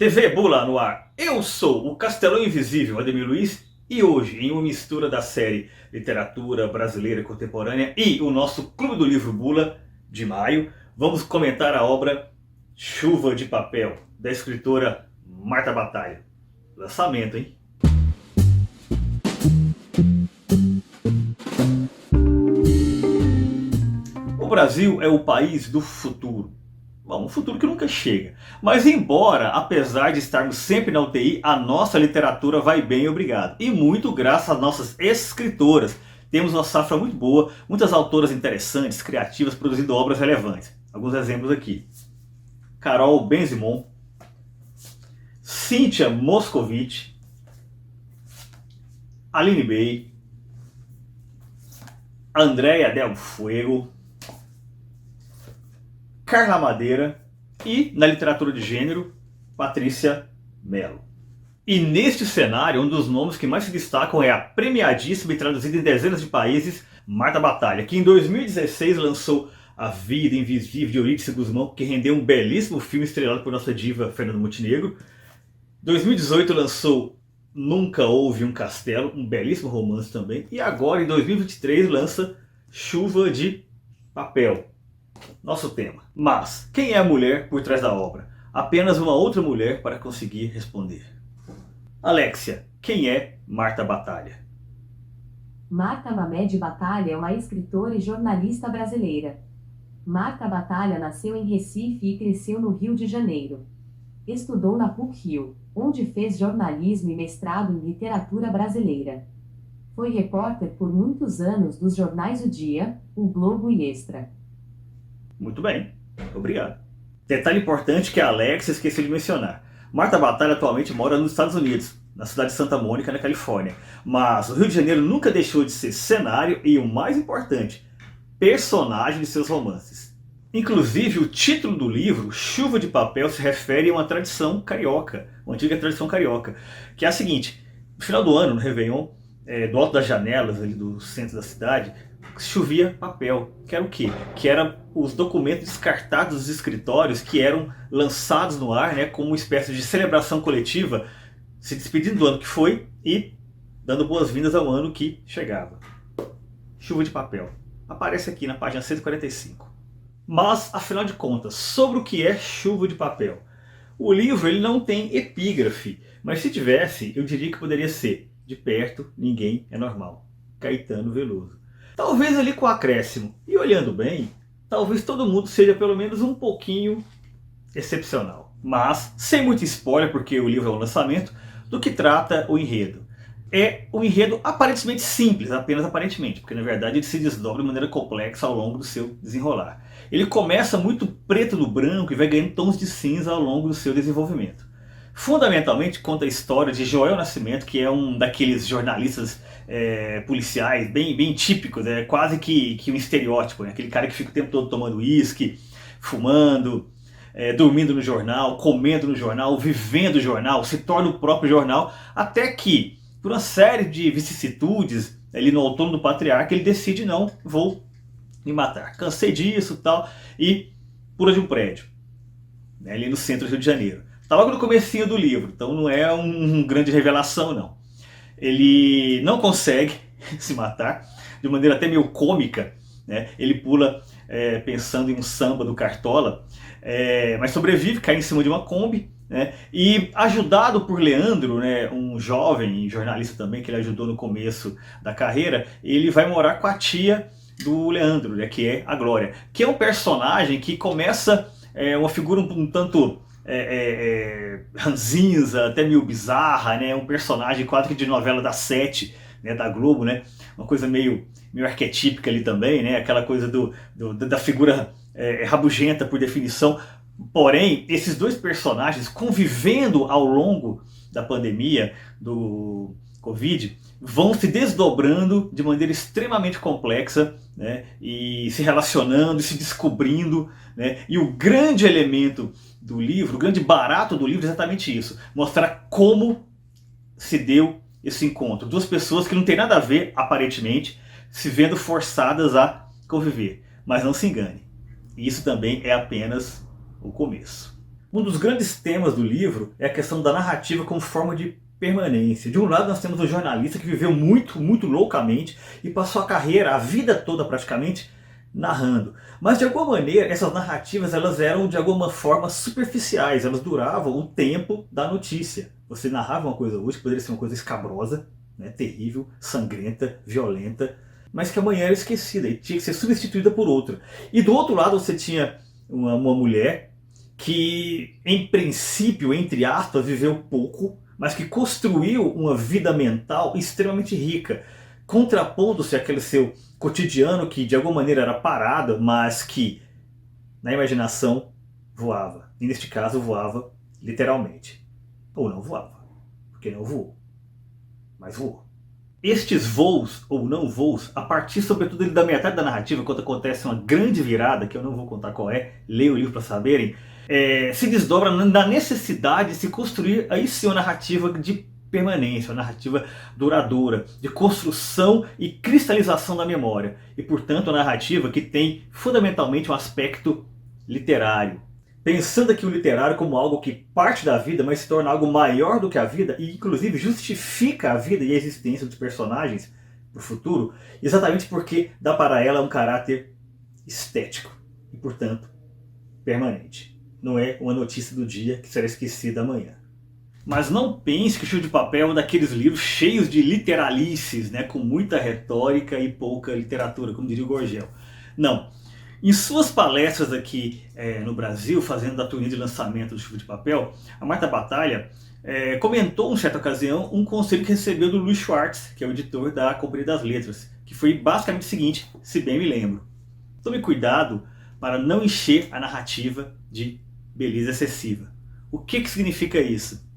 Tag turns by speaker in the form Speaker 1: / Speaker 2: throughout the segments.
Speaker 1: TV Bula no ar. Eu sou o Castelão Invisível, Ademir Luiz, e hoje, em uma mistura da série Literatura Brasileira Contemporânea e o nosso Clube do Livro Bula de maio, vamos comentar a obra Chuva de Papel, da escritora Marta Batalha. Lançamento, hein? O Brasil é o país do futuro. Bom, um futuro que nunca chega. Mas embora, apesar de estarmos sempre na UTI, a nossa literatura vai bem, obrigado. E muito graças às nossas escritoras. Temos uma safra muito boa, muitas autoras interessantes, criativas, produzindo obras relevantes. Alguns exemplos aqui. Carol Benzimon, Cíntia Moscovitch, Aline Bey, Andréia Del Fuego, Carla Madeira e, na literatura de gênero, Patrícia Mello. E neste cenário, um dos nomes que mais se destacam é a premiadíssima e traduzida em dezenas de países, Marta Batalha, que em 2016 lançou A Vida Invisível de Eurídice Guzmão, que rendeu um belíssimo filme estrelado por nossa diva Fernanda Montenegro. Em 2018 lançou Nunca Houve um Castelo, um belíssimo romance também. E agora, em 2023, lança Chuva de Papel, nosso tema. Mas quem é a mulher por trás da obra? Apenas uma outra mulher para conseguir responder. Alexia, quem é Marta Batalha?
Speaker 2: Marta Mamed Batalha é uma escritora e jornalista brasileira. Marta Batalha nasceu em Recife e cresceu no Rio de Janeiro. Estudou na PUC-Rio, onde fez jornalismo e mestrado em literatura brasileira. Foi repórter por muitos anos dos jornais O Dia, O Globo e Extra.
Speaker 1: Muito bem, obrigado. Detalhe importante que a Alexia esqueceu de mencionar. Marta Batalha atualmente mora nos Estados Unidos, na cidade de Santa Mônica, na Califórnia. Mas o Rio de Janeiro nunca deixou de ser cenário e, o mais importante, personagem de seus romances. Inclusive, o título do livro, Chuva de Papel, se refere a uma tradição carioca, uma antiga tradição carioca, que é a seguinte: no final do ano, no Réveillon, do alto das janelas ali do centro da cidade, chovia papel, que era o quê? Que eram os documentos descartados dos escritórios que eram lançados no ar, né, como uma espécie de celebração coletiva, se despedindo do ano que foi e dando boas-vindas ao ano que chegava. Chuva de Papel. Aparece aqui na página 145. Mas, afinal de contas, sobre o que é Chuva de Papel? O livro ele não tem epígrafe, mas se tivesse, eu diria que poderia ser De perto, ninguém é normal. Caetano Veloso. Talvez ali com acréscimo. E olhando bem, talvez todo mundo seja pelo menos um pouquinho excepcional. Mas, sem muito spoiler, porque o livro é um lançamento, do que trata o enredo. É um enredo aparentemente simples, apenas aparentemente, porque na verdade ele se desdobra de maneira complexa ao longo do seu desenrolar. Ele começa muito preto no branco e vai ganhando tons de cinza ao longo do seu desenvolvimento. Fundamentalmente conta a história de Joel Nascimento, que é um daqueles jornalistas policiais bem típicos, quase que um estereótipo, né? Aquele cara que fica o tempo todo tomando uísque, fumando, dormindo no jornal, comendo no jornal, vivendo o jornal, se torna o próprio jornal, até que, por uma série de vicissitudes, ali no outono do patriarca, ele decide: não, vou me matar. Cansei disso tal, e pula de um prédio, né, ali no centro do Rio de Janeiro. Está logo no comecinho do livro, então não é uma grande revelação não. Ele não consegue se matar, de maneira até meio cômica, né? Ele pula pensando em um samba do Cartola, mas sobrevive, cai em cima de uma Kombi, né? E ajudado por Leandro, né, um jovem jornalista também que ele ajudou no começo da carreira, ele vai morar com a tia do Leandro, né, que é a Glória, que é um personagem que começa uma figura um tanto ranzinza, até meio bizarra, né? Um personagem quase que de novela das 7, né, da Globo, né? Uma coisa meio arquetípica ali também, né? Aquela coisa da figura rabugenta por definição. Porém, esses dois personagens convivendo ao longo da pandemia do Covid vão se desdobrando de maneira extremamente complexa, né, e se relacionando e se descobrindo, né, e o grande elemento do livro, o grande barato do livro é exatamente isso: mostrar como se deu esse encontro. Duas pessoas que não tem nada a ver, aparentemente, se vendo forçadas a conviver. Mas não se engane, isso também é apenas o começo. Um dos grandes temas do livro é a questão da narrativa como forma de permanência. De um lado nós temos um jornalista que viveu muito, muito loucamente e passou a carreira, a vida toda praticamente, narrando. Mas de alguma maneira essas narrativas elas eram de alguma forma superficiais, elas duravam o tempo da notícia. Você narrava uma coisa hoje que poderia ser uma coisa escabrosa, né, terrível, sangrenta, violenta, mas que amanhã era esquecida e tinha que ser substituída por outra. E do outro lado você tinha uma mulher que, em princípio, entre aspas, viveu pouco, mas que construiu uma vida mental extremamente rica, contrapondo-se àquele seu cotidiano que de alguma maneira era parado, mas que na imaginação voava. E neste caso voava literalmente. Ou não voava, porque não voou, mas voou. Estes voos ou não voos, a partir sobretudo da metade da narrativa, quando acontece uma grande virada, que eu não vou contar qual é, leia o livro para saberem, se desdobra na necessidade de se construir aí sim uma narrativa de permanência, uma narrativa duradoura, de construção e cristalização da memória. E portanto a narrativa que tem fundamentalmente um aspecto literário. Pensando aqui o literário como algo que parte da vida, mas se torna algo maior do que a vida e inclusive justifica a vida e a existência dos personagens para o futuro, exatamente porque dá para ela um caráter estético e portanto permanente. Não é uma notícia do dia que será esquecida amanhã. Mas não pense que o Chuva de Papel é um daqueles livros cheios de literalices, né, com muita retórica e pouca literatura, como diria o Gorgel. Não. Em suas palestras aqui no Brasil, fazendo a turnê de lançamento do Chuva de Papel, a Marta Batalha comentou em certa ocasião um conselho que recebeu do Luiz Schwartz, que é o editor da Companhia das Letras, que foi basicamente o seguinte, se bem me lembro. Tome cuidado para não encher a narrativa de beleza excessiva. O que significa isso?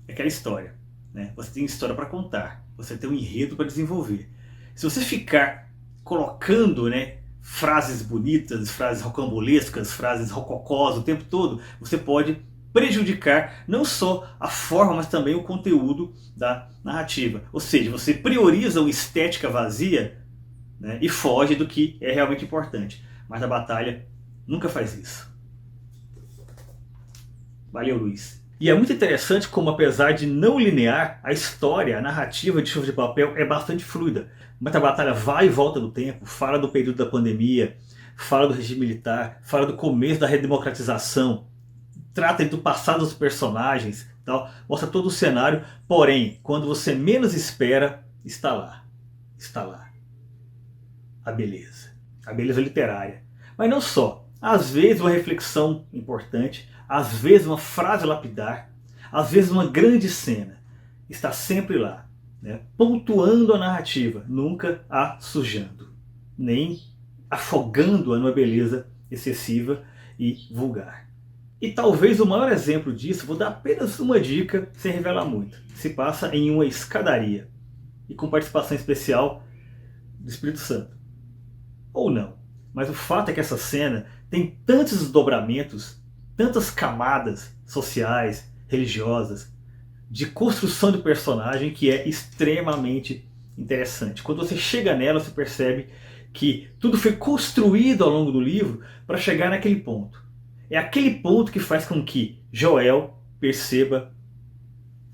Speaker 1: É aquela história, né? Você tem história para contar, você tem um enredo para desenvolver. Se você ficar colocando, né, frases bonitas, frases rocambolescas, frases rococós o tempo todo, você pode prejudicar não só a forma, mas também o conteúdo da narrativa. Ou seja, você prioriza uma estética vazia, né, e foge do que é realmente importante. Mas a Batalha nunca faz isso. Valeu, Luiz. E é muito interessante como, apesar de não linear, a história, a narrativa de Chuva de Papel é bastante fluida. Marta Batalha vai e volta no tempo, fala do período da pandemia, fala do regime militar, fala do começo da redemocratização, trata do passado dos personagens, tal, mostra todo o cenário, porém, quando você menos espera, está lá. Está lá. A beleza literária. Mas não só. Às vezes uma reflexão importante, às vezes uma frase lapidar, às vezes uma grande cena. Está sempre lá, né, pontuando a narrativa, nunca a sujando, nem afogando-a numa beleza excessiva e vulgar. E talvez o maior exemplo disso, vou dar apenas uma dica sem revelar muito, se passa em uma escadaria e com participação especial do Espírito Santo. Ou não. Mas o fato é que essa cena tem tantos desdobramentos, tantas camadas sociais, religiosas, de construção de personagem que é extremamente interessante. Quando você chega nela, você percebe que tudo foi construído ao longo do livro para chegar naquele ponto. É aquele ponto que faz com que Joel perceba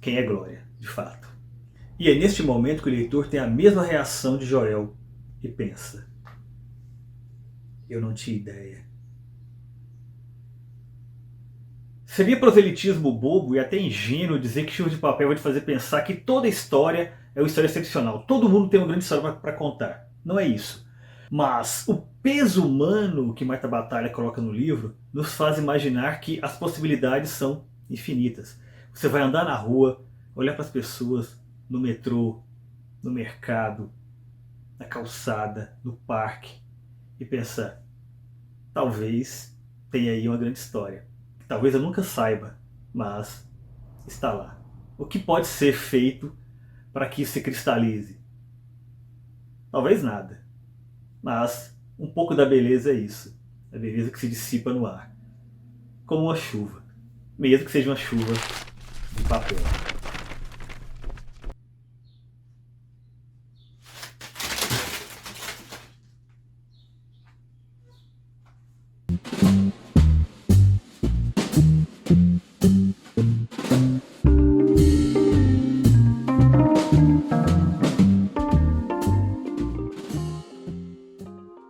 Speaker 1: quem é Glória, de fato. E é neste momento que o leitor tem a mesma reação de Joel e pensa: eu não tinha ideia. Seria proselitismo bobo e até ingênuo dizer que Chuva de Papel vai te fazer pensar que toda história é uma história excepcional. Todo mundo tem uma grande história para contar. Não é isso. Mas o peso humano que Marta Batalha coloca no livro nos faz imaginar que as possibilidades são infinitas. Você vai andar na rua, olhar para as pessoas, no metrô, no mercado, na calçada, no parque, e pensar: talvez tenha aí uma grande história. Talvez eu nunca saiba, mas está lá. O que pode ser feito para que isso se cristalize? Talvez nada. Mas um pouco da beleza é isso. A beleza que se dissipa no ar. Como uma chuva. Mesmo que seja uma chuva de papel.